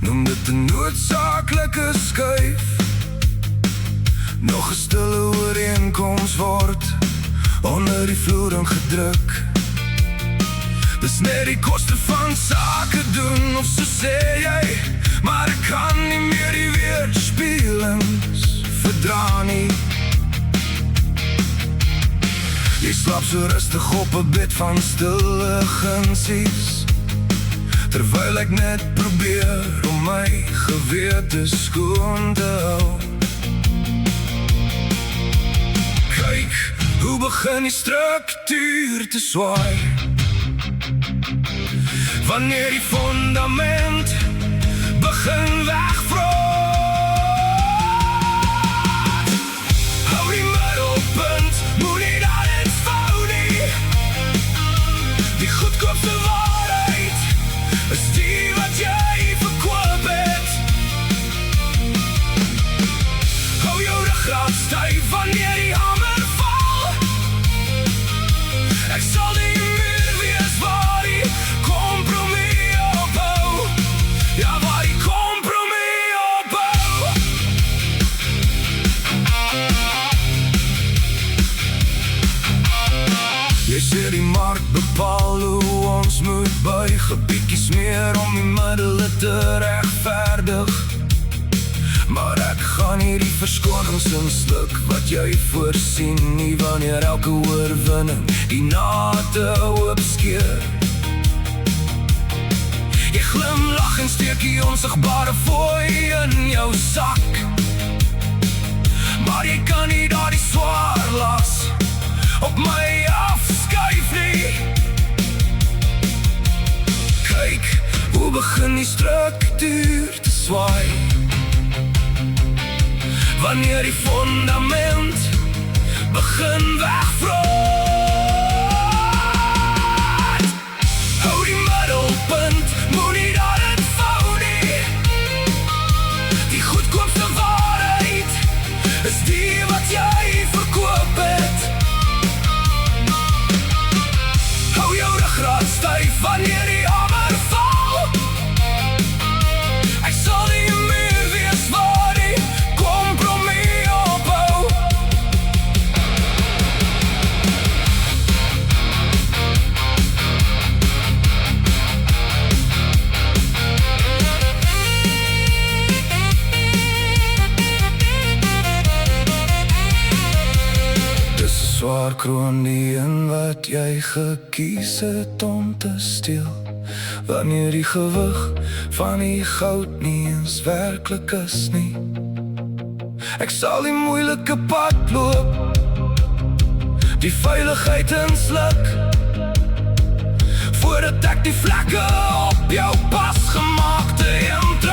noem dit 'n noodsaaklike skuif. Nog 'n stille ooreenkoms word onder die vloering gedruk. Dis net die koste van sake doen, of so sê jy. Maar ek kan nie meer die weerspieëlings verdra nie. Jy slaap so rustig op 'n bed van stille gunsies, terwyl ek net probeer om my gewete skoon te hou. Kyk, hoe begin die struktuur te swaai, wanneer die fundament begin wegvraag. Hou die middelpunt, moet nie dat het vou nie. Die goedkoopste waarheid is die wat jy verkoop het. Hou jou ruggraat styf wanneer die hamer val. Ek sal die muur wees waar die kompromie ophou. Ja, waar die kompromie ophou. Jy sê die mark bepaal hoe ons moet buig, 'n bietjies meer om die middele te regverdig. Maar ek gaan nie die verskonings insluk wat jy voorsien nie, wanneer elke oorwinning die nate hoop skeur. Jy glimlag en steek die onsigbare fooi in jou sak, maar jy kan nie daardie swaar las op my afskuif nie. Kyk, hoe begin die struktuur te swaai, wanneer die fundament begin wegvraag. Hou die middelpunt, moet nie dat het vou nie. Die goedkoopste waarheid is die wat jy verkoop het. Hou jou ruggraat styf wanneer die hamer val. Ek sal die muur wees waar die kompromie ophou. Dis 'n swaar kroon, die een wat jy gekies het om te steel, wanneer die gewig van die goud nie eens werklik is nie. Ek sal die moeilike pad loop, die veiligheid insluk, voordat ek die vlekke op jou pasgemaakte hemd